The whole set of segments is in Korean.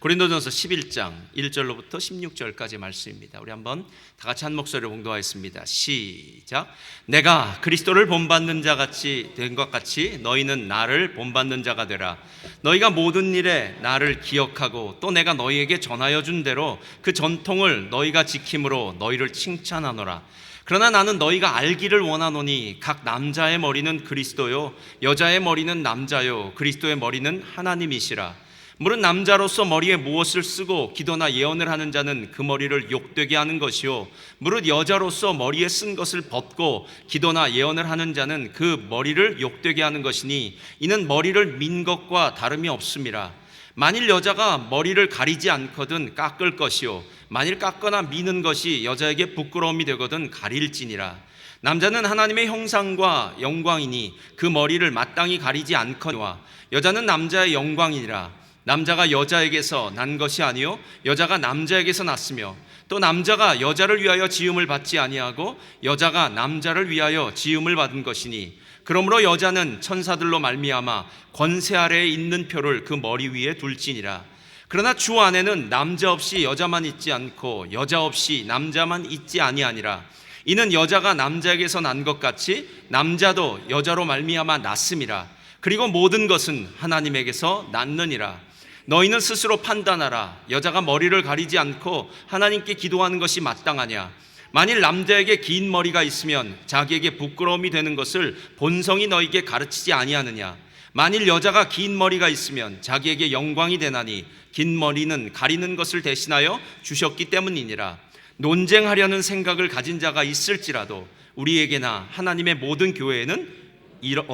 고린도전서 11장 1절로부터 16절까지 말씀입니다. 우리 한번 다 같이 한 목소리로 봉독하겠습니다. 시작. 내가 그리스도를 본받는 자 같이 된 것 같이 너희는 나를 본받는 자가 되라. 너희가 모든 일에 나를 기억하고 또 내가 너희에게 전하여 준 대로 그 전통을 너희가 지킴으로 너희를 칭찬하노라. 그러나 나는 너희가 알기를 원하노니 각 남자의 머리는 그리스도요 여자의 머리는 남자요 그리스도의 머리는 하나님이시라. 무릇 남자로서 머리에 무엇을 쓰고 기도나 예언을 하는 자는 그 머리를 욕되게 하는 것이요 무릇 여자로서 머리에 쓴 것을 벗고 기도나 예언을 하는 자는 그 머리를 욕되게 하는 것이니 이는 머리를 민 것과 다름이 없음이라. 만일 여자가 머리를 가리지 않거든 깎을 것이요 만일 깎거나 미는 것이 여자에게 부끄러움이 되거든 가릴지니라. 남자는 하나님의 형상과 영광이니 그 머리를 마땅히 가리지 않거니와 여자는 남자의 영광이니라. 남자가 여자에게서 난 것이 아니요 여자가 남자에게서 났으며 또 남자가 여자를 위하여 지음을 받지 아니하고 여자가 남자를 위하여 지음을 받은 것이니 그러므로 여자는 천사들로 말미암아 권세 아래에 있는 표를 그 머리 위에 둘지니라. 그러나 주 안에는 남자 없이 여자만 있지 않고 여자 없이 남자만 있지 아니하니라. 이는 여자가 남자에게서 난 것 같이 남자도 여자로 말미암아 났음이라. 그리고 모든 것은 하나님에게서 났느니라. 너희는 스스로 판단하라. 여자가 머리를 가리지 않고 하나님께 기도하는 것이 마땅하냐? 만일 남자에게 긴 머리가 있으면 자기에게 부끄러움이 되는 것을 본성이 너희에게 가르치지 아니하느냐? 만일 여자가 긴 머리가 있으면 자기에게 영광이 되나니 긴 머리는 가리는 것을 대신하여 주셨기 때문이니라. 논쟁하려는 생각을 가진 자가 있을지라도 우리에게나 하나님의 모든 교회에는 이런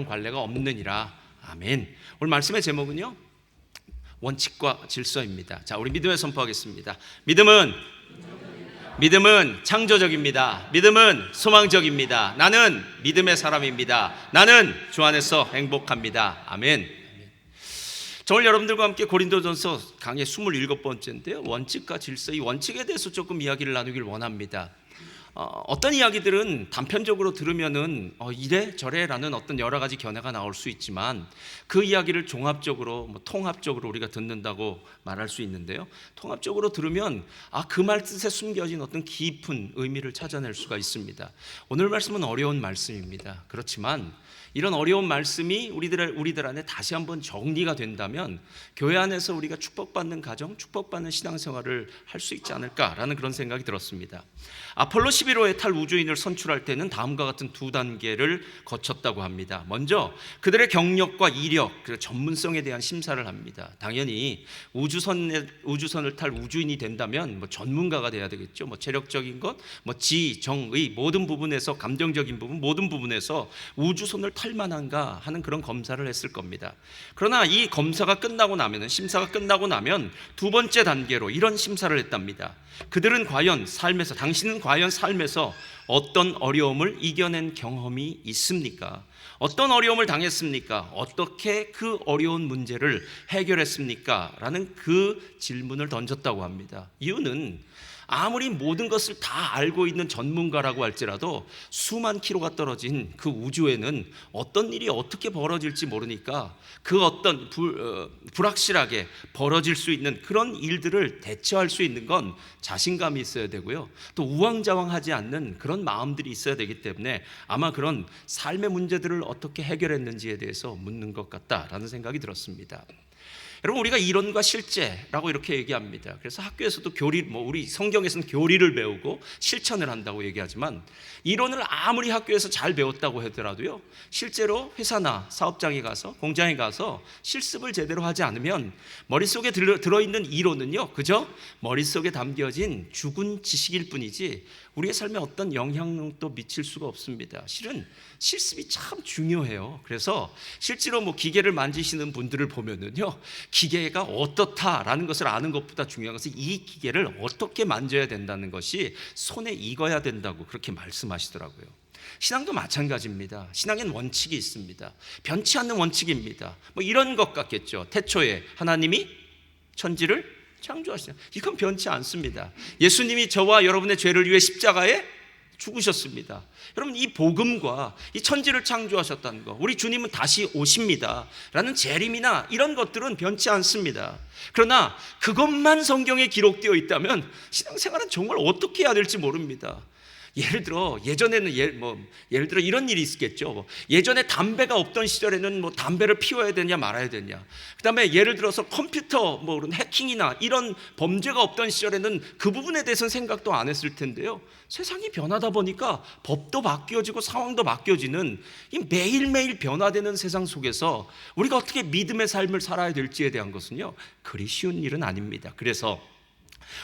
관례가 없느니라. 아멘. 오늘 말씀의 제목은요 원칙과 질서입니다. 자, 우리 믿음에 선포하겠습니다. 믿음은 창조적입니다. 믿음은 소망적입니다. 나는 믿음의 사람입니다. 나는 주 안에서 행복합니다. 아멘. 저 오늘 여러분들과 함께 고린도전서 강의 27번째인데요 원칙과 질서, 이 원칙에 대해서 조금 이야기를 나누길 원합니다. 어떤 이야기들은 단편적으로 들으면은 이래 저래라는 어떤 여러 가지 견해가 나올 수 있지만 그 이야기를 종합적으로 통합적으로 우리가 듣는다고 말할 수 있는데요. 통합적으로 들으면 그 말 뜻에 숨겨진 어떤 깊은 의미를 찾아낼 수가 있습니다. 오늘 말씀은 어려운 말씀입니다. 그렇지만 이런 어려운 말씀이 우리들 안에 다시 한번 정리가 된다면 교회 안에서 우리가 축복받는 가정, 축복받는 신앙생활을 할 수 있지 않을까라는 그런 생각이 들었습니다. 아폴로 11호의 탈우주인을 선출할 때는 다음과 같은 두 단계를 거쳤다고 합니다. 먼저 그들의 경력과 이력, 그리고 전문성에 대한 심사를 합니다. 당연히 우주선을 탈 우주인이 된다면 전문가가 돼야 되겠죠. 체력적인 것, 지, 정, 의 모든 부분에서, 감정적인 부분 모든 부분에서 우주선을 탈 만한가 하는 그런 검사를 했을 겁니다. 그러나 이 검사가 끝나고 나면, 심사가 끝나고 나면 두 번째 단계로 이런 심사를 했답니다. 그들은 과연 삶에서, 당신은 과연 삶에서 어떤 어려움을 이겨낸 경험이 있습니까? 어떤 어려움을 당했습니까? 어떻게 그 어려운 문제를 해결했습니까? 라는 그 질문을 던졌다고 합니다. 이유는 아무리 모든 것을 다 알고 있는 전문가라고 할지라도 수만 킬로가 떨어진 그 우주에는 어떤 일이 어떻게 벌어질지 모르니까 그 어떤 불확실하게 벌어질 수 있는 그런 일들을 대처할 수 있는 건 자신감이 있어야 되고요. 또 우왕좌왕하지 않는 그런 마음들이 있어야 되기 때문에 아마 그런 삶의 문제들을 어떻게 해결했는지에 대해서 묻는 것 같다라는 생각이 들었습니다. 여러분, 우리가 이론과 실제라고 이렇게 얘기합니다. 그래서 학교에서도 우리 성경에서는 교리를 배우고 실천을 한다고 얘기하지만 이론을 아무리 학교에서 잘 배웠다고 하더라도요, 실제로 회사나 사업장에 가서, 공장에 가서 실습을 제대로 하지 않으면 머릿속에 들어있는 이론은요, 그저 머릿속에 담겨진 죽은 지식일 뿐이지 우리의 삶에 어떤 영향력도 미칠 수가 없습니다. 실은 실습이 참 중요해요. 그래서 실제로 기계를 만지시는 분들을 보면은요, 기계가 어떻다라는 것을 아는 것보다 중요한 것은 이 기계를 어떻게 만져야 된다는 것이 손에 익어야 된다고 그렇게 말씀하시더라고요. 신앙도 마찬가지입니다. 신앙엔 원칙이 있습니다. 변치 않는 원칙입니다. 이런 것 같겠죠. 태초에 하나님이 천지를 창조하시죠. 이건 변치 않습니다. 예수님이 저와 여러분의 죄를 위해 십자가에 죽으셨습니다. 여러분, 이 복음과 이 천지를 창조하셨다는 거, 우리 주님은 다시 오십니다 라는 재림이나 이런 것들은 변치 않습니다. 그러나 그것만 성경에 기록되어 있다면 신앙생활은 정말 어떻게 해야 될지 모릅니다. 예를 들어 예전에는 예를 들어 이런 일이 있겠죠. 예전에 담배가 없던 시절에는 담배를 피워야 되냐 말아야 되냐. 그다음에 예를 들어서 컴퓨터 그런 해킹이나 이런 범죄가 없던 시절에는 그 부분에 대해서는 생각도 안 했을 텐데요. 세상이 변하다 보니까 법도 바뀌어지고 상황도 바뀌어지는 이 매일매일 변화되는 세상 속에서 우리가 어떻게 믿음의 삶을 살아야 될지에 대한 것은요, 그리 쉬운 일은 아닙니다. 그래서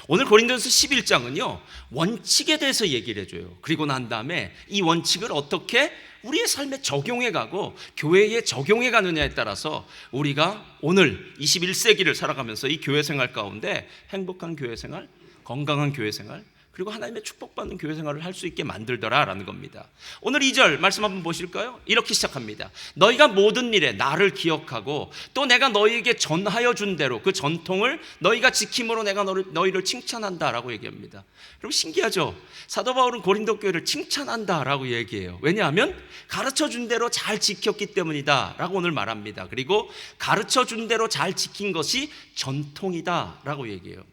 오늘 고린도전서 11장은요 원칙에 대해서 얘기를 해줘요. 그리고 난 다음에 이 원칙을 어떻게 우리의 삶에 적용해가고 교회에 적용해가느냐에 따라서 우리가 오늘 21세기를 살아가면서 이 교회 생활 가운데 행복한 교회 생활, 건강한 교회 생활, 그리고 하나님의 축복받는 교회 생활을 할 수 있게 만들더라라는 겁니다. 오늘 2절 말씀 한번 보실까요? 이렇게 시작합니다. 너희가 모든 일에 나를 기억하고 또 내가 너희에게 전하여 준 대로 그 전통을 너희가 지킴으로 내가 너희를 칭찬한다라고 얘기합니다. 여러분, 신기하죠? 사도 바울은 고린도 교회를 칭찬한다라고 얘기해요. 왜냐하면 가르쳐 준 대로 잘 지켰기 때문이다라고 오늘 말합니다. 그리고 가르쳐 준 대로 잘 지킨 것이 전통이다라고 얘기해요.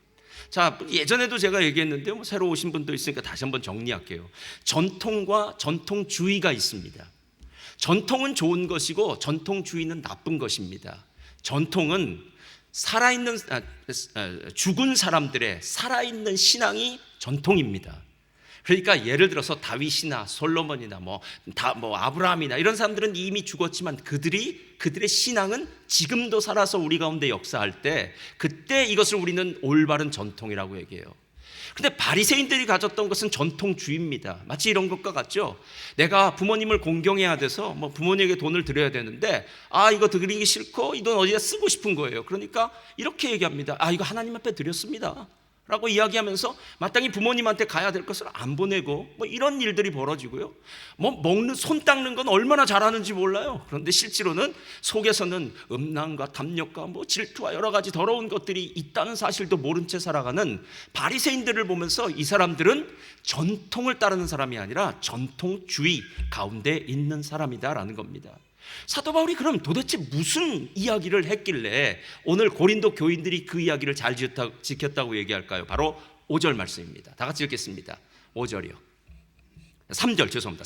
자, 예전에도 제가 얘기했는데 새로 오신 분도 있으니까 다시 한번 정리할게요. 전통과 전통주의가 있습니다. 전통은 좋은 것이고 전통주의는 나쁜 것입니다. 전통은 죽은 사람들의 살아있는 신앙이 전통입니다. 그러니까 예를 들어서 다윗이나 솔로몬이나 아브라함이나 이런 사람들은 이미 죽었지만 그들의 신앙은 지금도 살아서 우리 가운데 역사할 때 그때 이것을 우리는 올바른 전통이라고 얘기해요. 근데 바리새인들이 가졌던 것은 전통주의입니다. 마치 이런 것과 같죠. 내가 부모님을 공경해야 돼서 부모님에게 돈을 드려야 되는데 이거 드리기 싫고 이 돈 어디다 쓰고 싶은 거예요. 그러니까 이렇게 얘기합니다. 이거 하나님 앞에 드렸습니다 라고 이야기하면서 마땅히 부모님한테 가야 될 것을 안 보내고 이런 일들이 벌어지고요. 손 닦는 건 얼마나 잘하는지 몰라요. 그런데 실제로는 속에서는 음란과 탐욕과 질투와 여러 가지 더러운 것들이 있다는 사실도 모른 채 살아가는 바리새인들을 보면서 이 사람들은 전통을 따르는 사람이 아니라 전통주의 가운데 있는 사람이다라는 겁니다. 사도 바울이 그럼 도대체 무슨 이야기를 했길래 오늘 고린도 교인들이 그 이야기를 잘 지켰다고 얘기할까요? 바로 5절 말씀입니다. 다 같이 읽겠습니다. 5절이요. 3절 죄송합니다.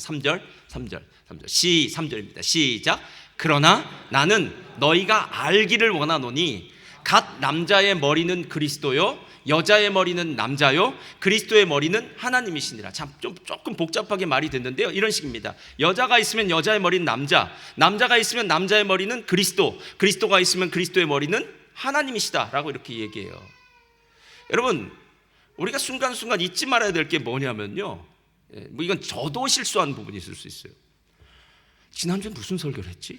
3절입니다. 시작. 그러나 나는 너희가 알기를 원하노니 각 남자의 머리는 그리스도요 여자의 머리는 남자요 그리스도의 머리는 하나님이시니라. 참 조금 복잡하게 말이 됐는데요, 이런 식입니다. 여자가 있으면 여자의 머리는 남자가 있으면 남자의 머리는 그리스도가 있으면 그리스도의 머리는 하나님이시다 라고 이렇게 얘기해요. 여러분, 우리가 순간순간 잊지 말아야 될 게 뭐냐면요, 이건 저도 실수한 부분이 있을 수 있어요. 지난주에 무슨 설교를 했지?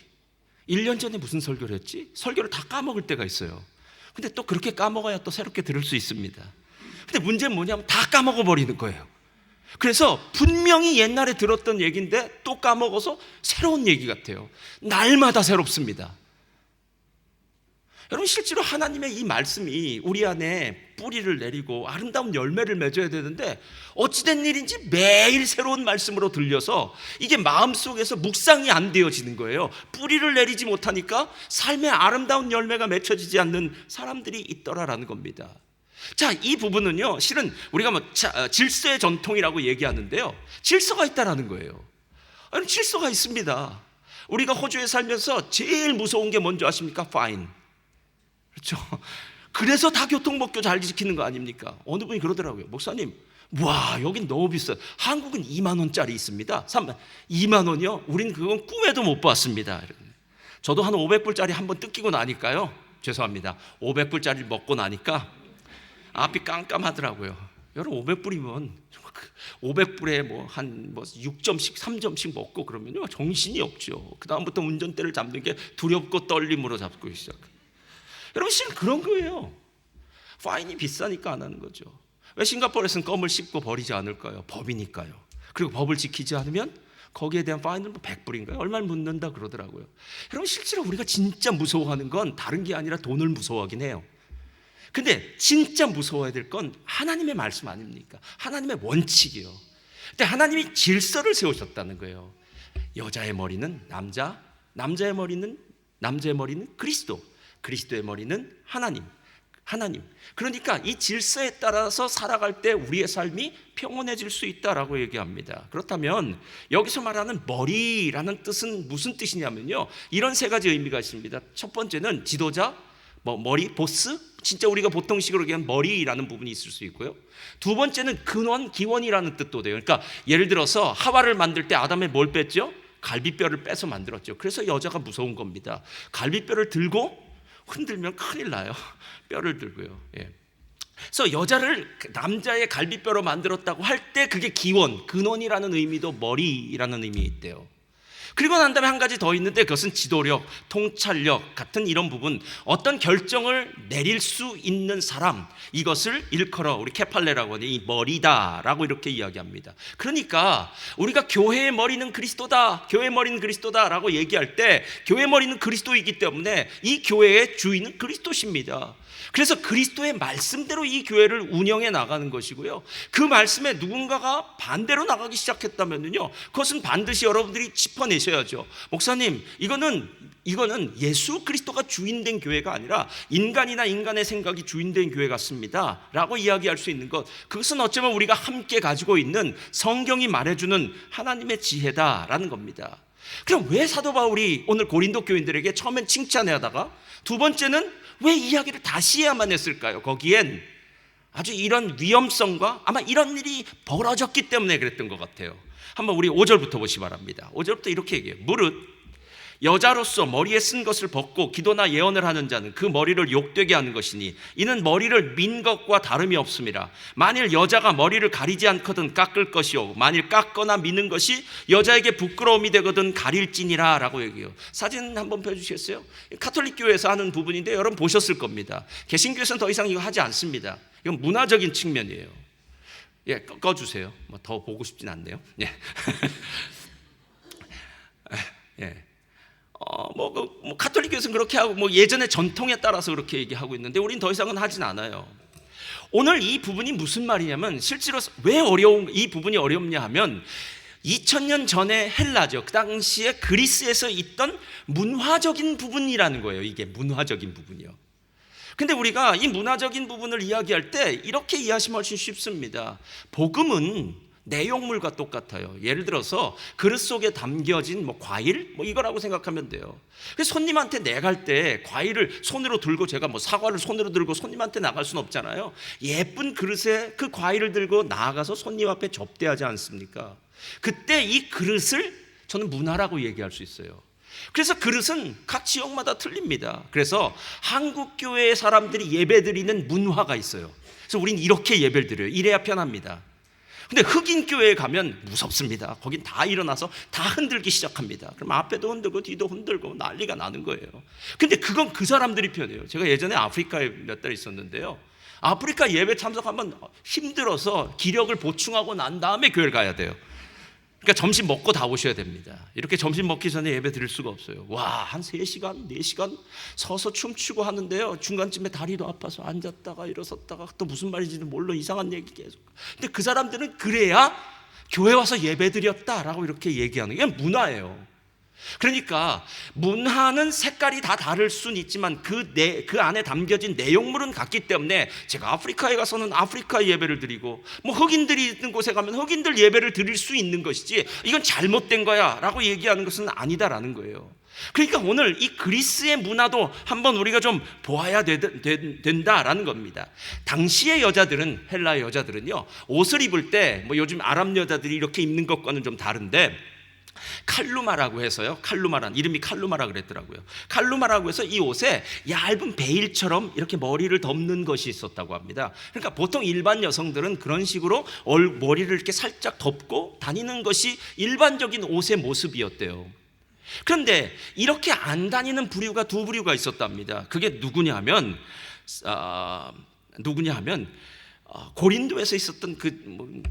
1년 전에 무슨 설교를 했지? 설교를 다 까먹을 때가 있어요. 근데 또 그렇게 까먹어야 또 새롭게 들을 수 있습니다. 근데 문제는 뭐냐면 다 까먹어버리는 거예요. 그래서 분명히 옛날에 들었던 얘기인데 또 까먹어서 새로운 얘기 같아요. 날마다 새롭습니다. 여러분, 실제로 하나님의 이 말씀이 우리 안에 뿌리를 내리고 아름다운 열매를 맺어야 되는데 어찌된 일인지 매일 새로운 말씀으로 들려서 이게 마음속에서 묵상이 안 되어지는 거예요. 뿌리를 내리지 못하니까 삶의 아름다운 열매가 맺혀지지 않는 사람들이 있더라라는 겁니다. 자, 이 부분은요, 실은 우리가 질서의 전통이라고 얘기하는데요, 질서가 있다라는 거예요. 질서가 있습니다. 우리가 호주에 살면서 제일 무서운 게 뭔지 아십니까? 파인. 그렇죠? 그래서 다 교통법규 잘 지키는 거 아닙니까? 어느 분이 그러더라고요. 목사님, 와, 여긴 너무 비싸요. 한국은 2만 원짜리 있습니다. 2만 원이요? 우린 그건 꿈에도 못 봤습니다. 저도 한 500불짜리 한번 뜯기고 나니까요, 죄송합니다, 500불짜리 먹고 나니까 앞이 깜깜하더라고요. 여러분, 500불이면 500불에 한 6점씩 3점씩 먹고 그러면요 정신이 없죠. 그 다음부터 운전대를 잡는 게 두렵고 떨림으로 잡고 시작해요. 여러분, 실은 그런 거예요. 파인이 비싸니까 안 하는 거죠. 왜 싱가포르에서는 껌을 씹고 버리지 않을까요? 법이니까요. 그리고 법을 지키지 않으면 거기에 대한 파인은 100불인가요? 얼마를 묻는다 그러더라고요. 여러분, 실제로 우리가 진짜 무서워하는 건 다른 게 아니라 돈을 무서워하긴 해요. 근데 진짜 무서워해야 될 건 하나님의 말씀 아닙니까? 하나님의 원칙이요. 근데 하나님이 질서를 세우셨다는 거예요. 여자의 머리는 남자, 남자의 머리는 그리스도, 그리스도의 머리는 하나님. 그러니까 이 질서에 따라서 살아갈 때 우리의 삶이 평온해질 수 있다라고 얘기합니다. 그렇다면 여기서 말하는 머리라는 뜻은 무슨 뜻이냐면요, 이런 세 가지 의미가 있습니다. 첫 번째는 지도자, 머리, 보스, 진짜 우리가 보통식으로 얘기하는 머리라는 부분이 있을 수 있고요. 두 번째는 근원, 기원이라는 뜻도 돼요. 그러니까 예를 들어서 하와를 만들 때 아담에 뭘 뺐죠? 갈비뼈를 빼서 만들었죠. 그래서 여자가 무서운 겁니다. 갈비뼈를 들고 흔들면 큰일 나요. 뼈를 들고요. 예. 그래서 여자를 남자의 갈비뼈로 만들었다고 할 때 그게 기원, 근원이라는 의미도 머리라는 의미 있대요. 그리고 난 다음에 한 가지 더 있는데 그것은 지도력, 통찰력 같은 이런 부분, 어떤 결정을 내릴 수 있는 사람, 이것을 일컬어 우리 케팔레라고 하는 이 머리다라고 이렇게 이야기합니다. 그러니까 우리가 교회의 머리는 그리스도다, 교회의 머리는 그리스도다라고 얘기할 때 교회의 머리는 그리스도이기 때문에 이 교회의 주인은 그리스도십니다. 그래서 그리스도의 말씀대로 이 교회를 운영해 나가는 것이고요. 그 말씀에 누군가가 반대로 나가기 시작했다면요, 그것은 반드시 여러분들이 짚어내셔야죠. 목사님, 이거는 예수 그리스도가 주인된 교회가 아니라 인간이나 인간의 생각이 주인된 교회 같습니다 라고 이야기할 수 있는 것, 그것은 어쩌면 우리가 함께 가지고 있는 성경이 말해주는 하나님의 지혜다라는 겁니다. 그럼 왜 사도 바울이 오늘 고린도 교인들에게 처음엔 칭찬하다가 두 번째는 왜 이야기를 다시 해야만 했을까요? 거기엔 아주 이런 위험성과 아마 이런 일이 벌어졌기 때문에 그랬던 것 같아요. 한번 우리 5절부터 보시 바랍니다. 5절부터 이렇게 얘기해요. 무릇 여자로서 머리에 쓴 것을 벗고 기도나 예언을 하는 자는 그 머리를 욕되게 하는 것이니 이는 머리를 민 것과 다름이 없음이라. 만일 여자가 머리를 가리지 않거든 깎을 것이요 만일 깎거나 미는 것이 여자에게 부끄러움이 되거든 가릴지니라 라고 얘기해요. 사진 한번 펴주시겠어요? 가톨릭 교회에서 하는 부분인데 여러분 보셨을 겁니다. 개신교에서는 더 이상 이거 하지 않습니다. 이건 문화적인 측면이에요. 예, 꺼주세요. 뭐 더 보고 싶진 않네요. 예. 예. 가톨릭교에서는 그렇게 하고 예전의 전통에 따라서 그렇게 얘기하고 있는데 우리는 더 이상은 하진 않아요. 오늘 이 부분이 무슨 말이냐면 실제로 왜 이 부분이 어렵냐 하면 2000년 전에 헬라죠. 그 당시에 그리스에서 있던 문화적인 부분이라는 거예요. 이게 문화적인 부분이요. 근데 우리가 이 문화적인 부분을 이야기할 때 이렇게 이해하시면 훨씬 쉽습니다. 복음은 내용물과 똑같아요. 예를 들어서 그릇 속에 담겨진 과일 이거라고 생각하면 돼요. 그래서 손님한테 내갈 때 과일을 손으로 들고 제가 사과를 손으로 들고 손님한테 나갈 수는 없잖아요. 예쁜 그릇에 그 과일을 들고 나아가서 손님 앞에 접대하지 않습니까? 그때 이 그릇을 저는 문화라고 얘기할 수 있어요. 그래서 그릇은 각 지역마다 틀립니다. 그래서 한국 교회의 사람들이 예배드리는 문화가 있어요. 그래서 우린 이렇게 예배를 드려요. 이래야 편합니다. 근데 흑인 교회에 가면 무섭습니다. 거긴 다 일어나서 다 흔들기 시작합니다. 그럼 앞에도 흔들고 뒤도 흔들고 난리가 나는 거예요. 근데 그건 그 사람들이 편해요. 제가 예전에 아프리카에 몇 달 있었는데요. 아프리카 예배 참석하면 힘들어서 기력을 보충하고 난 다음에 교회를 가야 돼요. 그러니까 점심 먹고 다 오셔야 됩니다. 이렇게 점심 먹기 전에 예배 드릴 수가 없어요. 와, 한 3시간, 4시간 서서 춤추고 하는데요. 중간쯤에 다리도 아파서 앉았다가 일어섰다가 또 무슨 말인지도 몰라 이상한 얘기 계속. 근데 그 사람들은 그래야 교회 와서 예배 드렸다라고 이렇게 얘기하는 게 문화예요. 그러니까 문화는 색깔이 다 다를 수는 있지만 그 안에 담겨진 내용물은 같기 때문에 제가 아프리카에 가서는 아프리카 예배를 드리고 흑인들이 있는 곳에 가면 흑인들 예배를 드릴 수 있는 것이지 이건 잘못된 거야 라고 얘기하는 것은 아니다라는 거예요. 그러니까 오늘 이 그리스의 문화도 한번 우리가 좀 보아야 된다라는 겁니다. 당시의 여자들은, 헬라의 여자들은요, 옷을 입을 때 요즘 아랍 여자들이 이렇게 입는 것과는 좀 다른데 칼루마라고 해서요. 이름이 칼루마라 그랬더라고요. 칼루마라고 해서 이 옷에 얇은 베일처럼 이렇게 머리를 덮는 것이 있었다고 합니다. 그러니까 보통 일반 여성들은 그런 식으로 머리를 이렇게 살짝 덮고 다니는 것이 일반적인 옷의 모습이었대요. 그런데 이렇게 안 다니는 부류가 두 부류가 있었답니다. 그게 누구냐 하면 고린도에서 있었던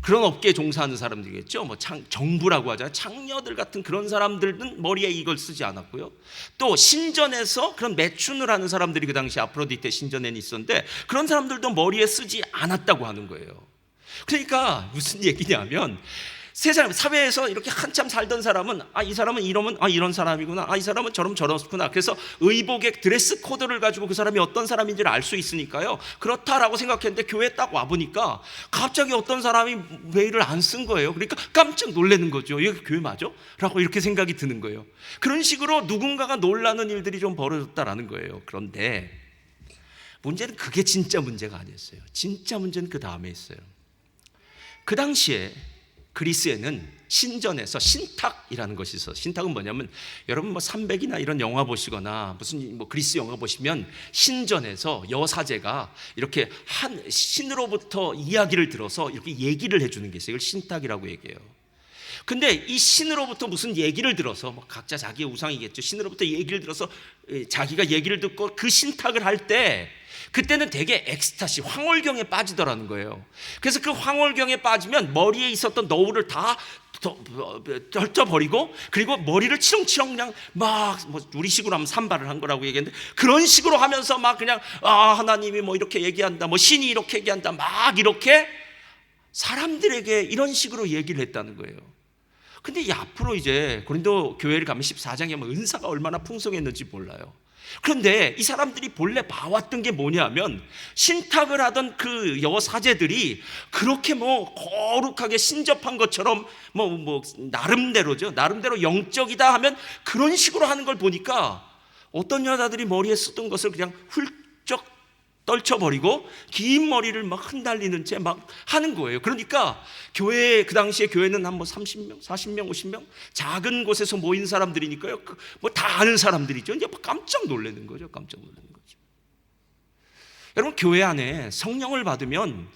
그런 업계에 종사하는 사람들이겠죠. 정부라고 하잖아요. 창녀들 같은 그런 사람들은 머리에 이걸 쓰지 않았고요. 또 신전에서 그런 매춘을 하는 사람들이 그 당시 아프로디테 신전에는 있었는데 그런 사람들도 머리에 쓰지 않았다고 하는 거예요. 그러니까 무슨 얘기냐면 세상 사회에서 이렇게 한참 살던 사람은 이 사람은 이러면 이런 사람이구나, 이 사람은 저렇구나. 그래서 의복의 드레스 코드를 가지고 그 사람이 어떤 사람인지를 알 수 있으니까요. 그렇다라고 생각했는데 교회에 딱 와보니까 갑자기 어떤 사람이 베일을 안 쓴 거예요. 그러니까 깜짝 놀라는 거죠. 이게 교회 맞아? 라고 이렇게 생각이 드는 거예요. 그런 식으로 누군가가 놀라는 일들이 좀 벌어졌다라는 거예요. 그런데 문제는 그게 진짜 문제가 아니었어요. 진짜 문제는 그 다음에 있어요. 그 당시에 그리스에는 신전에서 신탁이라는 것이 있어요. 신탁은 뭐냐면 여러분 300이나 이런 영화 보시거나 무슨 그리스 영화 보시면 신전에서 여사제가 이렇게 한 신으로부터 이야기를 들어서 이렇게 얘기를 해주는 게 있어요. 이걸 신탁이라고 얘기해요. 근데 이 신으로부터 무슨 얘기를 들어서 각자 자기의 우상이겠죠. 신으로부터 얘기를 들어서 자기가 얘기를 듣고 그 신탁을 할 때 그때는 되게 엑스타시, 황홀경에 빠지더라는 거예요. 그래서 그 황홀경에 빠지면 머리에 있었던 너울을 다 덜쳐버리고, 그리고 머리를 치렁치렁 그냥 우리식으로 하면 산발을 한 거라고 얘기했는데, 그런 식으로 하면서 그냥 하나님이 이렇게 얘기한다, 신이 이렇게 얘기한다, 이렇게 사람들에게 이런 식으로 얘기를 했다는 거예요. 근데 이 앞으로 이제 고린도 교회를 가면 14장에 보면 은사가 얼마나 풍성했는지 몰라요. 그런데 이 사람들이 본래 봐왔던 게 뭐냐면 신탁을 하던 그 여사제들이 그렇게 거룩하게 신접한 것처럼 나름대로죠. 나름대로 영적이다 하면 그런 식으로 하는 걸 보니까 어떤 여자들이 머리에 쓰던 것을 그냥 훌쩍 떨쳐버리고 긴 머리를 흩날리는 채 하는 거예요. 그러니까 교회, 그 당시에 교회는 한 30명, 40명, 50명 작은 곳에서 모인 사람들이니까요. 다 아는 사람들이죠. 이제 깜짝 놀라는 거죠. 깜짝 놀라는 거죠. 여러분, 교회 안에 성령을 받으면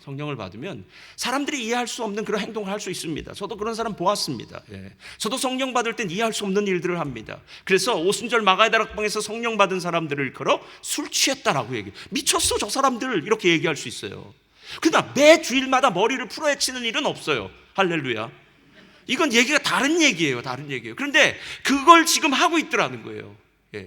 사람들이 이해할 수 없는 그런 행동을 할 수 있습니다. 저도 그런 사람 보았습니다. 저도 성령 받을 땐 이해할 수 없는 일들을 합니다. 그래서 오순절 마가의 다락방에서 성령 받은 사람들을 걸어 술 취했다라고 얘기해요. 미쳤어 저 사람들, 이렇게 얘기할 수 있어요. 그러나 매 주일마다 머리를 풀어헤치는 일은 없어요. 할렐루야. 이건 얘기가 다른 얘기예요. 그런데 그걸 지금 하고 있더라는 거예요.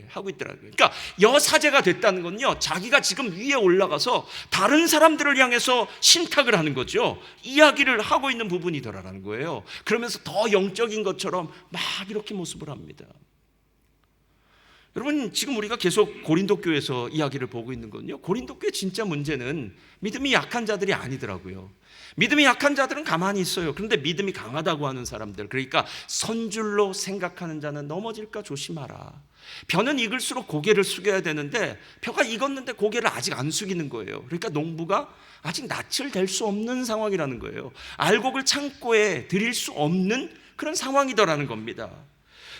하고 있더라고요. 그러니까 여사제가 됐다는 건요, 자기가 지금 위에 올라가서 다른 사람들을 향해서 신탁을 하는 거죠. 이야기를 하고 있는 부분이더라라는 거예요. 그러면서 더 영적인 것처럼 이렇게 모습을 합니다. 여러분, 지금 우리가 계속 고린도 교회에서 이야기를 보고 있는 건요, 고린도 교회 진짜 문제는 믿음이 약한 자들이 아니더라고요. 믿음이 약한 자들은 가만히 있어요. 그런데 믿음이 강하다고 하는 사람들, 그러니까 선줄로 생각하는 자는 넘어질까 조심하라. 벼는 익을수록 고개를 숙여야 되는데 벼가 익었는데 고개를 아직 안 숙이는 거예요. 그러니까 농부가 아직 낯을 댈 수 없는 상황이라는 거예요. 알곡을 창고에 들일 수 없는 그런 상황이더라는 겁니다.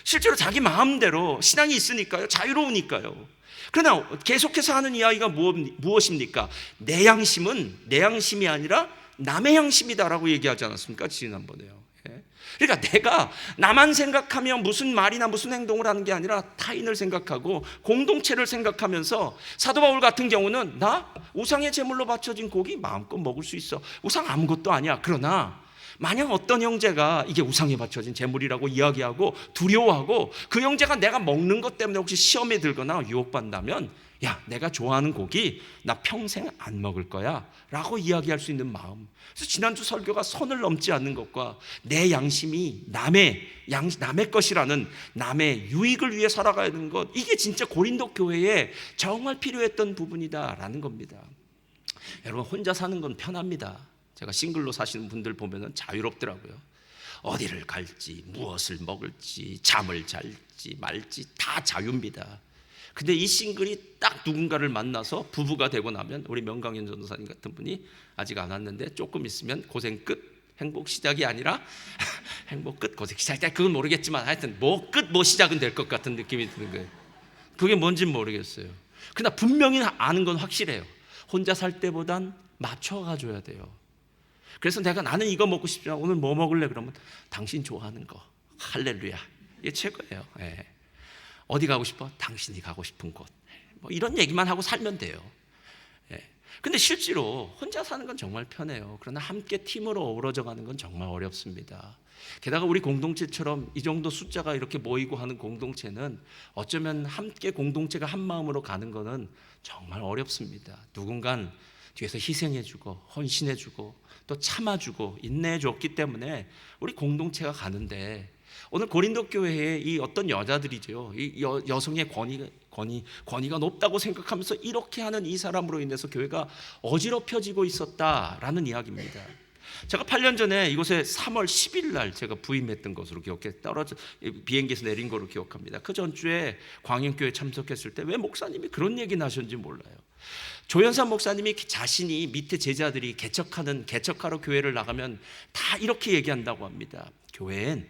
실제로 자기 마음대로 신앙이 있으니까요, 자유로우니까요. 그러나 계속해서 하는 이야기가 무엇입니까? 내 양심이 아니라 남의 양심이다라고 얘기하지 않았습니까? 지난번에요. 그러니까 내가 나만 생각하며 무슨 말이나 무슨 행동을 하는 게 아니라 타인을 생각하고 공동체를 생각하면서, 사도 바울 같은 경우는 나 우상의 제물로 바쳐진 고기 마음껏 먹을 수 있어. 우상 아무것도 아니야. 그러나 만약 어떤 형제가 이게 우상에 바쳐진 제물이라고 이야기하고 두려워하고 그 형제가 내가 먹는 것 때문에 혹시 시험에 들거나 유혹받는다면, 야, 내가 좋아하는 고기 나 평생 안 먹을 거야 라고 이야기할 수 있는 마음. 그래서 지난주 설교가 선을 넘지 않는 것과 내 양심이 남의 것이라는, 남의 유익을 위해 살아가야 하는 것, 이게 진짜 고린도 교회에 정말 필요했던 부분이다라는 겁니다. 여러분, 혼자 사는 건 편합니다. 제가 싱글로 사시는 분들 보면 자유롭더라고요. 어디를 갈지, 무엇을 먹을지, 잠을 잘지 말지 다 자유입니다. 근데 이 싱글이 딱 누군가를 만나서 부부가 되고 나면, 우리 명강현 전도사님 같은 분이 아직 안 왔는데 조금 있으면 고생 끝, 행복 시작이 아니라 행복 끝, 고생 시작. 그건 모르겠지만 하여튼 끝 시작은 될 것 같은 느낌이 드는 거예요. 그게 뭔지는 모르겠어요. 그러나 분명히 아는 건 확실해요. 혼자 살 때보단 맞춰가줘야 돼요. 그래서 나는 이거 먹고 싶지만 오늘 뭐 먹을래? 그러면 당신 좋아하는 거. 할렐루야. 이게 최고예요. 어디 가고 싶어? 당신이 가고 싶은 곳. 이런 얘기만 하고 살면 돼요. 근데 실제로 혼자 사는 건 정말 편해요. 그러나 함께 팀으로 어우러져 가는 건 정말 어렵습니다. 게다가 우리 공동체처럼 이 정도 숫자가 이렇게 모이고 하는 공동체는 어쩌면 함께 공동체가 한 마음으로 가는 거는 정말 어렵습니다. 누군간 뒤에서 희생해주고 헌신해주고 또 참아주고 인내해줬기 때문에 우리 공동체가 가는데, 오늘 고린도 교회에 이 어떤 여자들이죠, 이 여성의 권위가 높다고 생각하면서 이렇게 하는 이 사람으로 인해서 교회가 어지럽혀지고 있었다라는 이야기입니다. 제가 8년 전에 이곳에 3월 10일 날 제가 부임했던 것으로 기억해, 비행기에서 내린 거로 기억합니다. 그 전주에 광영교회 참석했을 때 왜 목사님이 그런 얘기 나셨는지 몰라요. 조연산 목사님이 자신이 밑에 제자들이 개척하러 교회를 나가면 다 이렇게 얘기한다고 합니다. 교회엔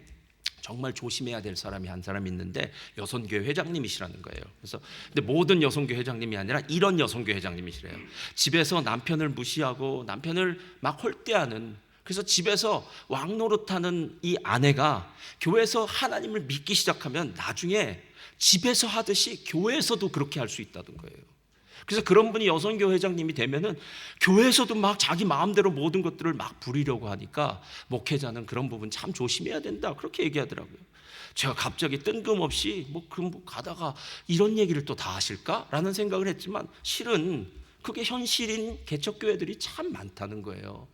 정말 조심해야 될 사람이 한 사람 있는데 여성교회 회장님이시라는 거예요. 그래서 근데 모든 여성교회 회장님이 아니라 이런 여성교회 회장님이시래요. 집에서 남편을 무시하고 남편을 막 홀대하는, 그래서 집에서 왕노릇하는 이 아내가 교회에서 하나님을 믿기 시작하면 나중에 집에서 하듯이 교회에서도 그렇게 할 수 있다는 거예요. 그래서 그런 분이 여성교회 회장님이 되면은 교회에서도 막 자기 마음대로 모든 것들을 막 부리려고 하니까 목회자는 그런 부분 참 조심해야 된다, 그렇게 얘기하더라고요. 제가 갑자기 뜬금없이 그럼 가다가 이런 얘기를 또 다 하실까라는 생각을 했지만, 실은 그게 현실인 개척교회들이 참 많다는 거예요.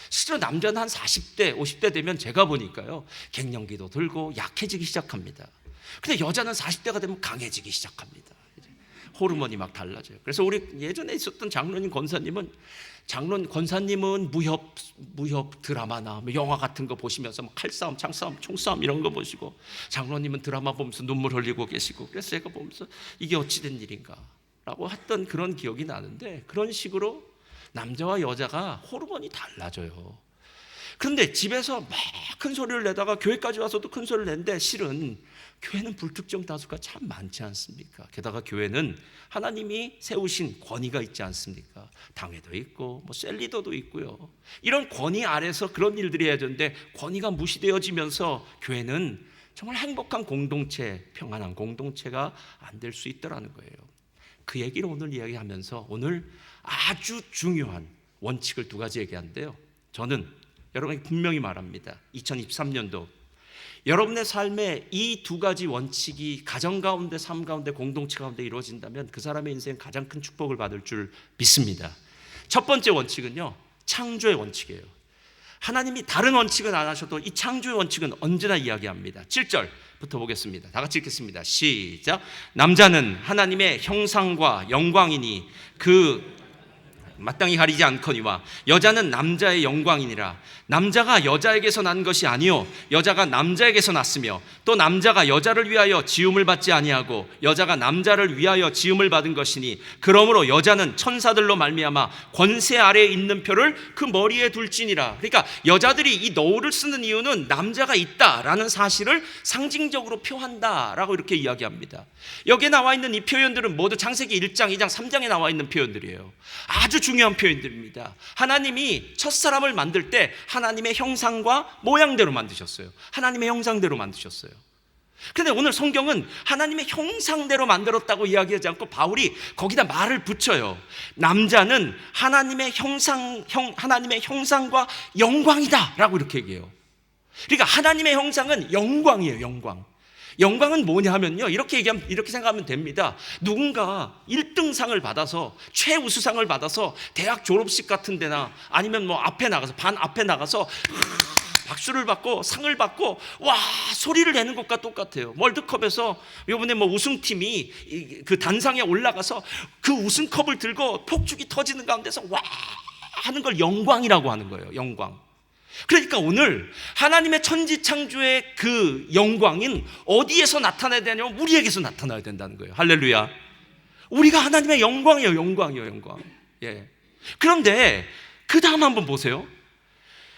실제로 남자는 한 40대 50대 되면 제가 보니까요, 갱년기도 들고 약해지기 시작합니다. 근데 여자는 40대가 되면 강해지기 시작합니다. 호르몬이 막 달라져요. 그래서 우리 예전에 있었던 장로님 권사님은 무협 드라마나 영화 같은 거 보시면서 칼싸움, 창싸움, 총싸움 이런 거 보시고, 장로님은 드라마 보면서 눈물 흘리고 계시고, 그래서 제가 보면서 이게 어찌된 일인가 라고 했던 그런 기억이 나는데, 그런 식으로 남자와 여자가 호르몬이 달라져요. 그런데 집에서 막 큰 소리를 내다가 교회까지 와서도 큰 소리를 내는데, 실은 교회는 불특정 다수가 참 많지 않습니까? 게다가 교회는 하나님이 세우신 권위가 있지 않습니까? 당회도 있고 셀리더도 있고요. 이런 권위 아래서 그런 일들이 해야 되는데 권위가 무시되어지면서 교회는 정말 행복한 공동체, 평안한 공동체가 안 될 수 있다는 거예요. 그 얘기를 오늘 이야기하면서 오늘 아주 중요한 원칙을 두 가지 얘기하는데요, 저는 여러분에게 분명히 말합니다. 2023년도 여러분의 삶에 이 두 가지 원칙이 가정 가운데, 삶 가운데, 공동체 가운데 이루어진다면 그 사람의 인생 가장 큰 축복을 받을 줄 믿습니다. 첫 번째 원칙은요, 창조의 원칙이에요. 하나님이 다른 원칙은 안 하셔도 이 창조의 원칙은 언제나 이야기합니다. 7절부터 보겠습니다. 다 같이 읽겠습니다. 시작. 남자는 하나님의 형상과 영광이니 그 마땅히 가리지 않거니와 여자는 남자의 영광이니라. 남자가 여자에게서 난 것이 아니요 여자가 남자에게서 났으며 또 남자가 여자를 위하여 지음을 받지 아니하고 여자가 남자를 위하여 지음을 받은 것이니 그러므로 여자는 천사들로 말미암아 권세 아래에 있는 표를 그 머리에 둘지니라. 그러니까 여자들이 이 너울을 쓰는 이유는 남자가 있다라는 사실을 상징적으로 표한다라고 이렇게 이야기합니다. 여기에 나와 있는 이 표현들은 모두 창세기 1장, 2장, 3장에 나와 있는 표현들이에요. 아주 중요한 표현들입니다. 하나님이 첫사람을 만들 때 하나님의 형상과 모양대로 만드셨어요. 하나님의 형상대로 만드셨어요. 그런데 오늘 성경은 하나님의 형상대로 만들었다고 이야기하지 않고 바울이 거기다 말을 붙여요. 남자는 하나님의 형상과 영광이다 라고 이렇게 얘기해요. 그러니까 하나님의 형상은 영광이에요. 영광은 뭐냐 하면요, 이렇게 생각하면 됩니다. 누군가 1등상을 받아서, 최우수상을 받아서 대학 졸업식 같은 데나 아니면 반 앞에 나가서 박수를 받고 상을 받고 와 소리를 내는 것과 똑같아요. 월드컵에서 이번에 우승팀이 그 단상에 올라가서 그 우승컵을 들고 폭죽이 터지는 가운데서 와 하는 걸 영광이라고 하는 거예요. 영광. 그러니까 오늘 하나님의 천지창조의 그 영광인 어디에서 나타나야 되냐면 우리에게서 나타나야 된다는 거예요. 할렐루야. 우리가 하나님의 영광이에요. 영광. 예. 그런데 그 다음 한번 보세요.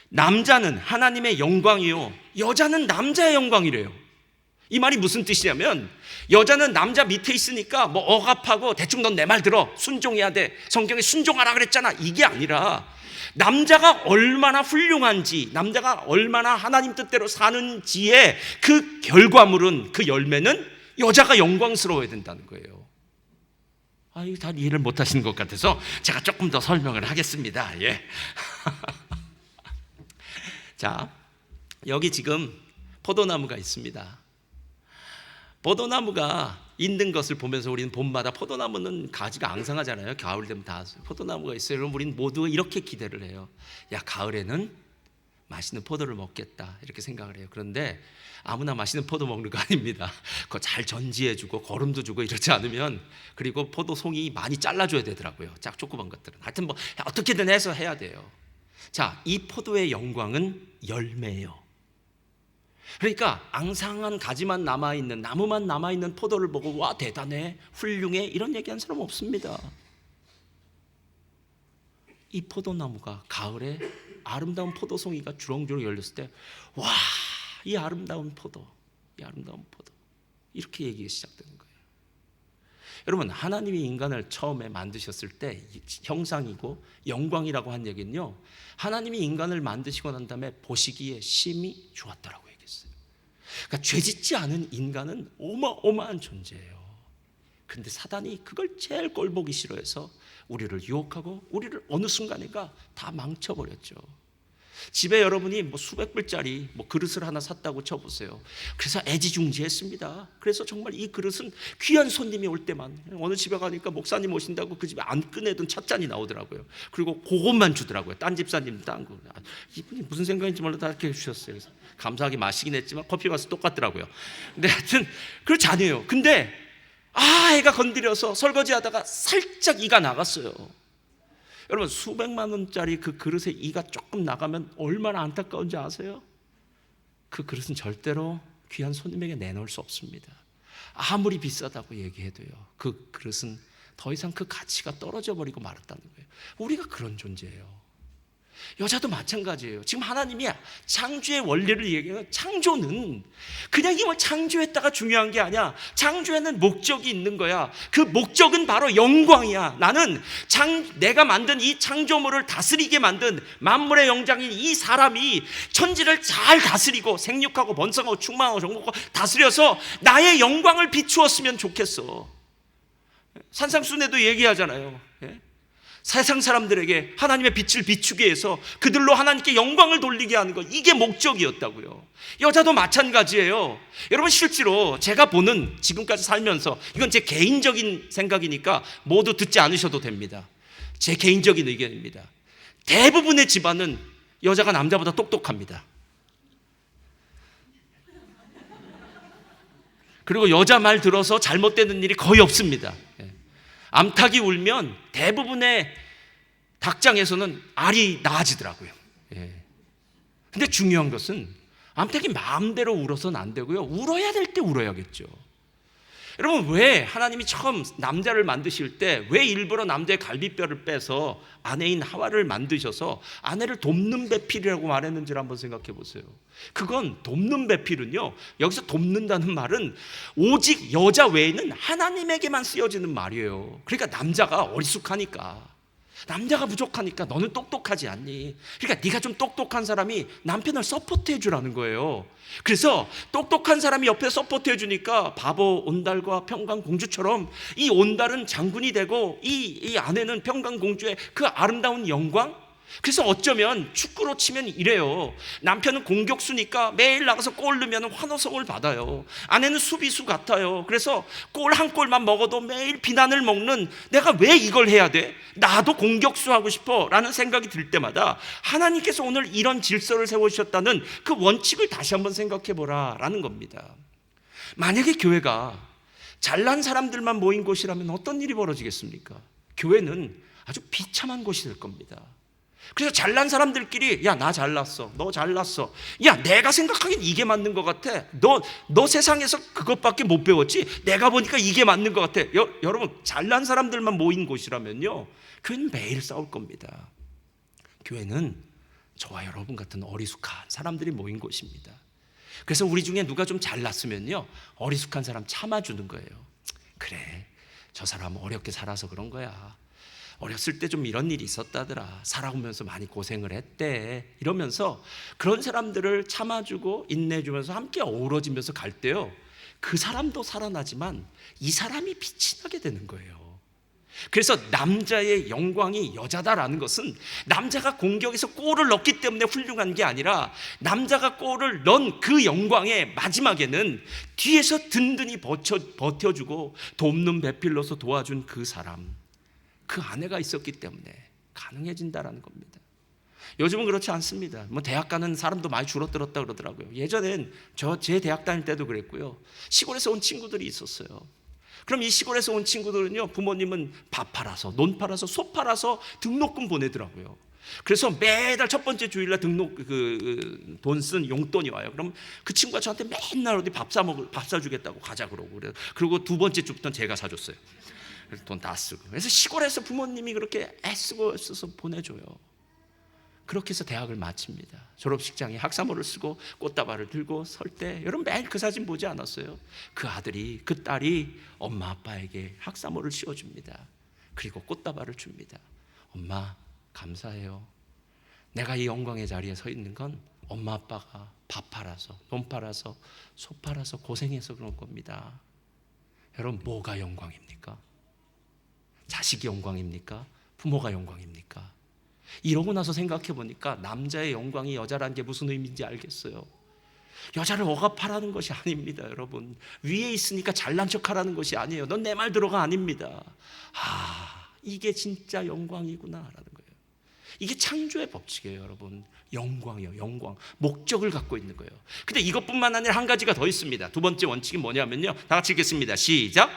남자는 하나님의 영광이요 여자는 남자의 영광이래요. 이 말이 무슨 뜻이냐면, 여자는 남자 밑에 있으니까 억압하고 대충 넌 내 말 들어, 순종해야 돼, 성경에 순종하라 그랬잖아, 이게 아니라 남자가 얼마나 훌륭한지, 남자가 얼마나 하나님 뜻대로 사는지의 그 결과물은, 그 열매는 여자가 영광스러워야 된다는 거예요. 이거 다 이해를 못 하시는 것 같아서 제가 조금 더 설명을 하겠습니다. 예. 자, 여기 지금 포도나무가 있습니다. 포도나무가 있는 것을 보면서 우리는 봄마다 포도나무는 가지가 앙상하잖아요. 가을 되면 다 포도나무가 있어요. 여러분 우리는 모두 이렇게 기대를 해요. 야, 가을에는 맛있는 포도를 먹겠다 이렇게 생각을 해요. 그런데 아무나 맛있는 포도 먹는 거 아닙니다. 그거 잘 전지해주고 거름도 주고 이러지 않으면, 그리고 포도송이 많이 잘라줘야 되더라고요. 조그만 것들은 하여튼 뭐 어떻게든 해서 해야 돼요. 자, 이 포도의 영광은 열매예요. 그러니까 앙상한 가지만 남아있는, 나무만 남아있는 포도를 보고 와 대단해, 훌륭해 이런 얘기하는 사람 없습니다. 이 포도나무가 가을에 아름다운 포도송이가 주렁주렁 열렸을 때, 와, 이 아름다운 포도, 이 아름다운 포도, 이렇게 얘기가 시작되는 거예요. 여러분, 하나님이 인간을 처음에 만드셨을 때 형상이고 영광이라고 한 얘기는요, 하나님이 인간을 만드시고 난 다음에 보시기에 심히 좋았다라고 얘기했어요. 그러니까 죄짓지 않은 인간은 어마어마한 존재예요. 그런데 사단이 그걸 제일 꼴보기 싫어해서 우리를 유혹하고 우리를 어느 순간인가 다 망쳐버렸죠. 집에 여러분이 뭐 수백 불짜리 뭐 그릇을 하나 샀다고 쳐보세요. 그래서 애지중지했습니다. 그래서 정말 이 그릇은 귀한 손님이 올 때만, 어느 집에 가니까 목사님 오신다고 그 집에 안 꺼내던 찻잔이 나오더라고요. 그리고 그것만 주더라고요. 딴 집사님 딴 거. 이분이 무슨 생각인지 몰라 다 이렇게 해주셨어요. 그래서 감사하게 마시긴 했지만 커피 맛은 똑같더라고요. 근데 하여튼 그렇지 않아요. 근데 애가 건드려서 설거지하다가 살짝 이가 나갔어요. 여러분, 수백만 원짜리 그 그릇에 이가 조금 나가면 얼마나 안타까운지 아세요? 그 그릇은 절대로 귀한 손님에게 내놓을 수 없습니다. 아무리 비싸다고 얘기해도요, 그 그릇은 더 이상 그 가치가 떨어져 버리고 말았다는 거예요. 우리가 그런 존재예요. 여자도 마찬가지예요. 지금 하나님이 창조의 원리를 얘기해요. 창조는 그냥 이걸 창조했다가 중요한 게 아니야. 창조에는 목적이 있는 거야. 그 목적은 바로 영광이야. 나는 내가 만든 이 창조물을 다스리게 만든 만물의 영장인 이 사람이 천지를 잘 다스리고 생육하고 번성하고 충만하고 정복하고 다스려서 나의 영광을 비추었으면 좋겠어. 산상수훈에도 얘기하잖아요. 세상 사람들에게 하나님의 빛을 비추게 해서 그들로 하나님께 영광을 돌리게 하는 것, 이게 목적이었다고요. 여자도 마찬가지예요. 여러분, 실제로 제가 보는, 지금까지 살면서, 이건 제 개인적인 생각이니까 모두 듣지 않으셔도 됩니다. 제 개인적인 의견입니다. 대부분의 집안은 여자가 남자보다 똑똑합니다. 그리고 여자 말 들어서 잘못되는 일이 거의 없습니다. 암탉이 울면 대부분의 닭장에서는 알이 나아지더라고요. 근데 중요한 것은 암탉이 마음대로 울어서는 안 되고요, 울어야 될 때 울어야겠죠. 여러분, 왜 하나님이 처음 남자를 만드실 때 왜 일부러 남자의 갈비뼈를 빼서 아내인 하와를 만드셔서 아내를 돕는 배필이라고 말했는지를 한번 생각해 보세요. 그건 돕는 배필은요, 여기서 돕는다는 말은 오직 여자 외에는 하나님에게만 쓰여지는 말이에요. 그러니까 남자가 어리숙하니까, 남자가 부족하니까 너는 똑똑하지 않니? 그러니까 네가 좀 똑똑한 사람이 남편을 서포트해 주라는 거예요. 그래서 똑똑한 사람이 옆에 서포트해 주니까 바보 온달과 평강공주처럼 이 온달은 장군이 되고 이 아내는 평강공주의 그 아름다운 영광. 그래서 어쩌면 축구로 치면 이래요. 남편은 공격수니까 매일 나가서 골 넣으면 환호성을 받아요. 아내는 수비수 같아요. 그래서 골 한 골만 먹어도 매일 비난을 먹는, 내가 왜 이걸 해야 돼? 나도 공격수 하고 싶어 라는 생각이 들 때마다 하나님께서 오늘 이런 질서를 세우셨다는 그 원칙을 다시 한번 생각해 보라 라는 겁니다. 만약에 교회가 잘난 사람들만 모인 곳이라면 어떤 일이 벌어지겠습니까? 교회는 아주 비참한 곳이 될 겁니다. 그래서 잘난 사람들끼리, 야, 나 잘났어, 너 잘났어, 야, 내가 생각하기엔 이게 맞는 것 같아, 너 세상에서 그것밖에 못 배웠지, 내가 보니까 이게 맞는 것 같아. 여러분, 잘난 사람들만 모인 곳이라면요, 교회는 매일 싸울 겁니다. 교회는 저와 여러분 같은 어리숙한 사람들이 모인 곳입니다. 그래서 우리 중에 누가 좀 잘났으면요, 어리숙한 사람 참아주는 거예요. 그래, 저 사람 어렵게 살아서 그런 거야, 어렸을 때 좀 이런 일이 있었다더라, 살아오면서 많이 고생을 했대, 이러면서 그런 사람들을 참아주고 인내주면서 함께 어우러지면서 갈 때요, 그 사람도 살아나지만 이 사람이 빛이 나게 되는 거예요. 그래서 남자의 영광이 여자다라는 것은 남자가 공격에서 골을 넣기 때문에 훌륭한 게 아니라 남자가 골을 넣은 그 영광의 마지막에는 뒤에서 든든히 버텨주고 돕는 배필로서 도와준 그 사람, 그 아내가 있었기 때문에 가능해진다라는 겁니다. 요즘은 그렇지 않습니다. 뭐 대학 가는 사람도 많이 줄어들었다 그러더라고요. 예전엔 제 대학 다닐 때도 그랬고요. 시골에서 온 친구들이 있었어요. 그럼 이 시골에서 온 친구들은요, 부모님은 밥 팔아서, 논 팔아서, 소 팔아서 등록금 보내더라고요. 그래서 매달 첫 번째 주일날 돈 쓴 용돈이 와요. 그럼 그 친구가 저한테 맨날 어디 밥 사주겠다고 가자 그러고, 그리고 두 번째 주부터는 제가 사줬어요. 그래서 돈 다 쓰고. 그래서 시골에서 부모님이 그렇게 애쓰고 애써서 보내줘요. 그렇게 해서 대학을 마칩니다. 졸업식장에 학사모를 쓰고 꽃다발을 들고 설 때, 여러분 매일 그 사진 보지 않았어요? 그 아들이, 그 딸이 엄마 아빠에게 학사모를 씌워줍니다. 그리고 꽃다발을 줍니다. 엄마 감사해요. 내가 이 영광의 자리에 서 있는 건 엄마 아빠가 밥 팔아서, 논 팔아서, 소 팔아서 고생해서 그런 겁니다. 여러분 뭐가 영광입니까? 자식이 영광입니까? 부모가 영광입니까? 이러고 나서 생각해 보니까 남자의 영광이 여자라는 게 무슨 의미인지 알겠어요. 여자를 억압하라는 것이 아닙니다. 여러분 위에 있으니까 잘난 척하라는 것이 아니에요. 넌 내 말 들어가 아닙니다. 이게 진짜 영광이구나 라는 거예요. 이게 창조의 법칙이에요. 여러분 영광이요, 영광. 목적을 갖고 있는 거예요. 근데 이것뿐만 아니라 한 가지가 더 있습니다. 두 번째 원칙이 뭐냐면요, 다 같이 읽겠습니다. 시작.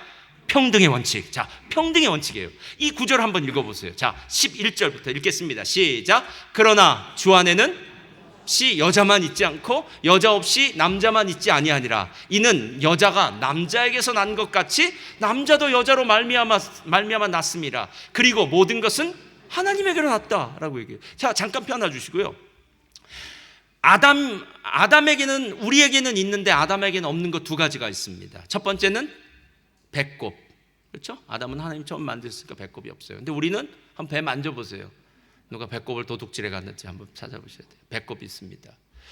평등의 원칙. 자, 평등의 원칙이에요. 이 구절 한번 읽어보세요. 자, 11절부터 읽겠습니다. 시작. 그러나 주 안에는 없이 여자만 있지 않고 여자 없이 남자만 있지 아니하니라. 이는 여자가 남자에게서 난 것 같이 남자도 여자로 말미암아 났습니다. 그리고 모든 것은 하나님에게로 났다라고 얘기해요. 자, 잠깐 펴놔주시고요. 아담에게는, 우리에게는 있는데 아담에게는 없는 것 두 가지가 있습니다. 첫 번째는 배꼽. 그렇죠? 아담은 하나님 처음 만드셨으니까 배꼽이 없어요. 근데 우리는 한번 배 만져보세요. 누가 배꼽을 도둑질해 갔는지 한번 찾아보셔야 돼요. 배꼽이 있습니다.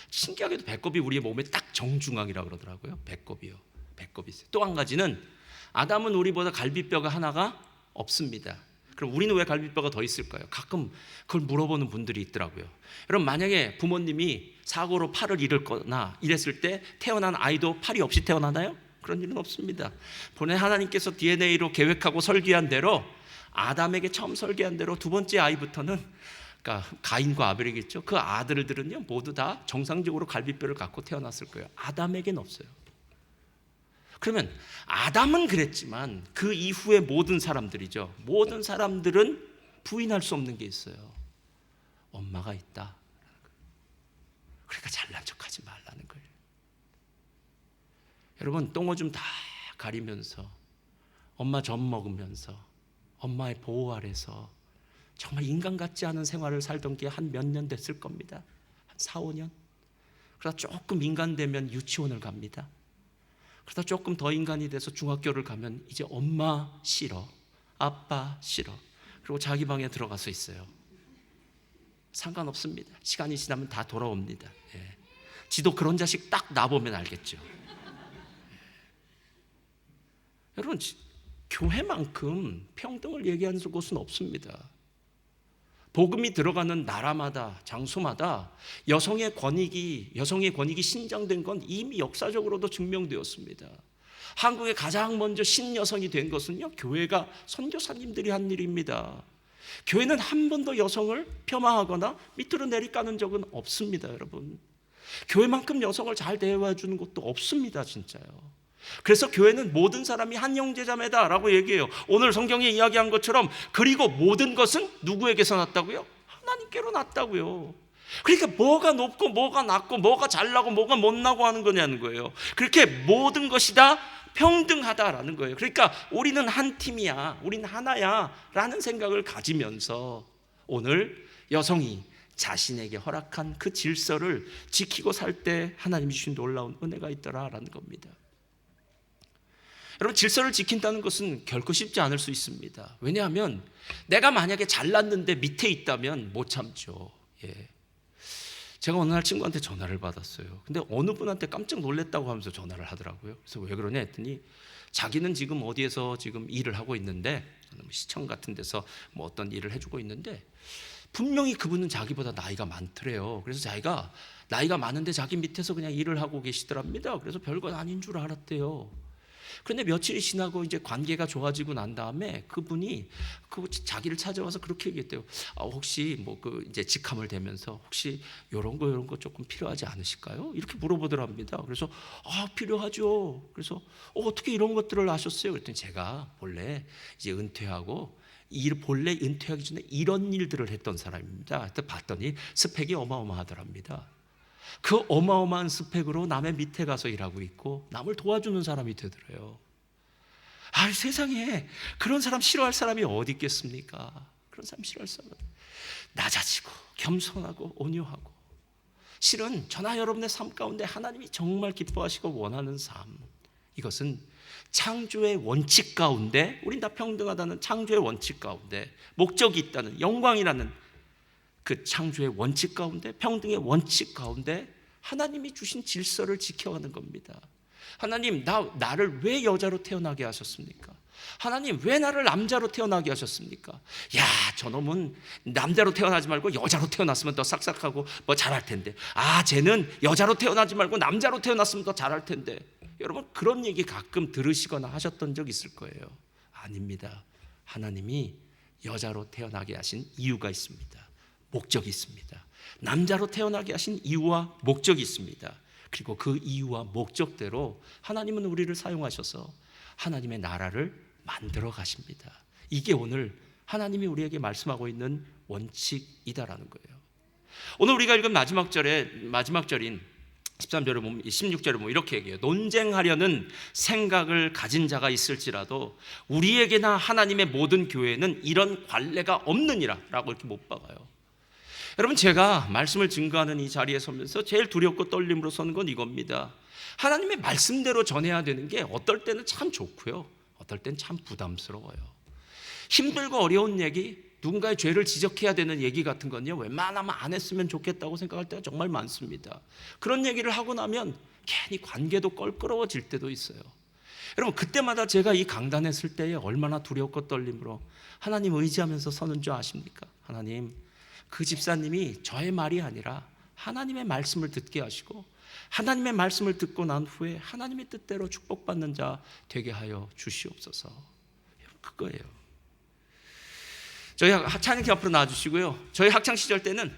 신기하게도 배꼽이 우리의 몸에 딱 정중앙이라고 그러더라고요. 배꼽이요. 배꼽이 있어요. 또 한 가지는 아담은 우리보다 갈비뼈가 하나가 없습니다. 그럼 우리는 왜 갈비뼈가 더 있을까요? 가끔 그걸 물어보는 분들이 있더라고요. 여러분 만약에 부모님이 사고로 팔을 잃었거나 이랬을 때 태어난 아이도 팔이 없이 태어나나요? 그런 일은 없습니다. 본래 하나님께서 DNA로 계획하고 설계한 대로, 아담에게 처음 설계한 대로 두 번째 아이부터는, 그러니까 가인과 아벨이겠죠. 그 아들들은요 모두 다 정상적으로 갈비뼈를 갖고 태어났을 거예요. 아담에게는 없어요. 그러면 아담은 그랬지만 그 이후에 모든 사람들이죠. 모든 사람들은 부인할 수 없는 게 있어요. 엄마가 있다. 그러니까 잘난 척하지 말라는 거예요. 여러분 똥오줌 다 가리면서 엄마 젖 먹으면서 엄마의 보호 아래서 정말 인간 같지 않은 생활을 살던 게 한 몇 년 됐을 겁니다. 한 4, 5년. 그러다 조금 인간되면 유치원을 갑니다. 그러다 조금 더 인간이 돼서 중학교를 가면 이제 엄마 싫어, 아빠 싫어. 그리고 자기 방에 들어가서 있어요. 상관없습니다. 시간이 지나면 다 돌아옵니다. 예. 지도 그런 자식 딱 놔보면 알겠죠. 여러분 교회만큼 평등을 얘기하는 곳은 없습니다. 복음이 들어가는 나라마다 장소마다 여성의 권익이 신장된 건 이미 역사적으로도 증명되었습니다. 한국에 가장 먼저 신여성이 된 것은요 교회가 선교사님들이 한 일입니다. 교회는 한 번도 여성을 폄하하거나 밑으로 내리까는 적은 없습니다. 여러분 교회만큼 여성을 잘 대해와 주는 것도 없습니다. 진짜요. 그래서 교회는 모든 사람이 한 형제자매다라고 얘기해요. 오늘 성경에 이야기한 것처럼. 그리고 모든 것은 누구에게서 났다고요? 하나님께로 났다고요. 그러니까 뭐가 높고 뭐가 낮고 뭐가 잘나고 뭐가 못나고 하는 거냐는 거예요. 그렇게 모든 것이 다 평등하다라는 거예요. 그러니까 우리는 한 팀이야, 우리는 하나야 라는 생각을 가지면서 오늘 여성이 자신에게 허락한 그 질서를 지키고 살 때 하나님이 주신 놀라운 은혜가 있더라라는 겁니다. 여러분 질서를 지킨다는 것은 결코 쉽지 않을 수 있습니다. 왜냐하면 내가 만약에 잘났는데 밑에 있다면 못 참죠. 예. 제가 어느 날 친구한테 전화를 받았어요. 근데 어느 분한테 깜짝 놀랐다고 하면서 전화를 하더라고요. 그래서 왜 그러냐 했더니 자기는 지금 어디에서 지금 일을 하고 있는데, 시청 같은 데서 뭐 어떤 일을 해주고 있는데, 분명히 그분은 자기보다 나이가 많더래요. 그래서 자기가 나이가 많은데 자기 밑에서 그냥 일을 하고 계시더랍니다. 그래서 별건 아닌 줄 알았대요. 그런데 며칠이 지나고 이제 관계가 좋아지고 난 다음에 그분이 자기를 찾아와서 그렇게 얘기했대요. 혹시 뭐 이제 직함을 대면서 혹시 이런 거 조금 필요하지 않으실까요? 이렇게 물어보더랍니다. 그래서 필요하죠. 그래서 어떻게 이런 것들을 아셨어요? 그랬더니 제가 본래 이제 은퇴하고 본래 은퇴하기 전에 이런 일들을 했던 사람입니다. 그때 봤더니 스펙이 어마어마하더랍니다. 그 어마어마한 스펙으로 남의 밑에 가서 일하고 있고 남을 도와주는 사람이 되더래요. 세상에 그런 사람 싫어할 사람이 어디 있겠습니까? 그런 사람 싫어할 사람은 낮아지고 겸손하고 온유하고, 실은 저나 여러분의 삶 가운데 하나님이 정말 기뻐하시고 원하는 삶, 이것은 창조의 원칙 가운데, 우린 다 평등하다는 창조의 원칙 가운데, 목적이 있다는, 영광이라는 그 창조의 원칙 가운데, 평등의 원칙 가운데 하나님이 주신 질서를 지켜가는 겁니다. 하나님, 나를 왜 여자로 태어나게 하셨습니까? 하나님, 왜 나를 남자로 태어나게 하셨습니까? 저놈은 남자로 태어나지 말고 여자로 태어났으면 더 싹싹하고 뭐 잘할 텐데, 쟤는 여자로 태어나지 말고 남자로 태어났으면 더 잘할 텐데. 여러분, 그런 얘기 가끔 들으시거나 하셨던 적 있을 거예요. 아닙니다. 하나님이 여자로 태어나게 하신 이유가 있습니다. 목적이 있습니다. 남자로 태어나게 하신 이유와 목적이 있습니다. 그리고 그 이유와 목적대로 하나님은 우리를 사용하셔서 하나님의 나라를 만들어 가십니다. 이게 오늘 하나님이 우리에게 말씀하고 있는 원칙이다라는 거예요. 오늘 우리가 읽은 마지막 절인 13절에 보면, 16절에 보면 이렇게 얘기해요. 논쟁하려는 생각을 가진 자가 있을지라도 우리에게나 하나님의 모든 교회는 이런 관례가 없느니라 라고 이렇게 못 박아요. 여러분, 제가 말씀을 증거하는 이 자리에 서면서 제일 두렵고 떨림으로 서는 건 이겁니다. 하나님의 말씀대로 전해야 되는 게 어떨 때는 참 좋고요, 어떨 때는 참 부담스러워요. 힘들고 어려운 얘기, 누군가의 죄를 지적해야 되는 얘기 같은 건요, 웬만하면 안 했으면 좋겠다고 생각할 때가 정말 많습니다. 그런 얘기를 하고 나면 괜히 관계도 껄끄러워질 때도 있어요. 여러분, 그때마다 제가 이 강단에 설 때에 얼마나 두렵고 떨림으로 하나님 의지하면서 서는 줄 아십니까? 하나님, 그 집사님이 저의 말이 아니라 하나님의 말씀을 듣게 하시고, 하나님의 말씀을 듣고 난 후에 하나님의 뜻대로 축복받는 자 되게 하여 주시옵소서. 그거예요. 저희 찬양팀 앞으로 나와주시고요. 저희 학창 시절 때는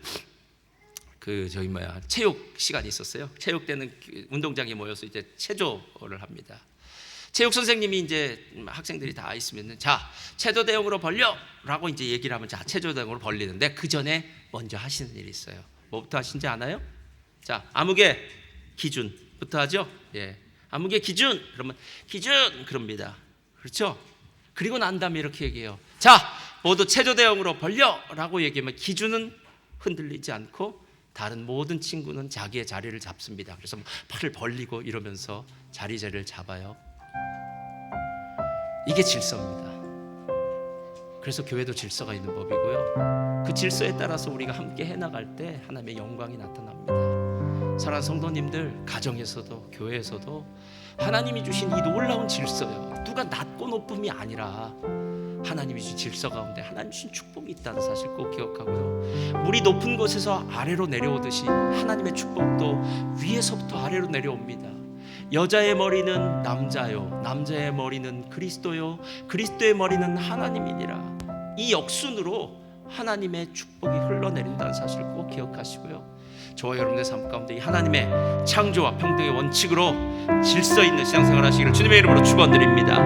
체육 시간이 있었어요. 체육 때는 운동장에 모여서 이제 체조를 합니다. 체육 선생님이 이제 학생들이 다 있으면은, 체조 대용으로 벌려라고 이제 얘기를 하면 체조 대용으로 벌리는데, 그 전에 먼저 하시는 일이 있어요. 뭐부터 하신지 아나요? 암흑의 기준부터 하죠. 암흑의 기준, 그러면 기준 그럽니다. 그렇죠? 그리고 난 다음에 이렇게 얘기해요. 모두 체조 대용으로 벌려라고 얘기하면 기준은 흔들리지 않고 다른 모든 친구는 자기의 자리를 잡습니다. 그래서 팔을 벌리고 이러면서 자리를 잡아요. 이게 질서입니다. 그래서 교회도 질서가 있는 법이고요, 그 질서에 따라서 우리가 함께 해나갈 때 하나님의 영광이 나타납니다. 사랑하는 성도님들, 가정에서도 교회에서도 하나님이 주신 이 놀라운 질서요, 누가 낮고 높음이 아니라 하나님이 주신 질서 가운데 하나님 주신 축복이 있다는 사실 꼭 기억하고요, 물이 높은 곳에서 아래로 내려오듯이 하나님의 축복도 위에서부터 아래로 내려옵니다. 여자의 머리는 남자요, 남자의 머리는 그리스도요, 그리스도의 머리는 하나님이니라. 이 역순으로 하나님의 축복이 흘러내린다는 사실 꼭 기억하시고요, 저와 여러분의 삶 가운데 이 하나님의 창조와 평등의 원칙으로 질서 있는 신앙생활 하시기를 주님의 이름으로 축원드립니다.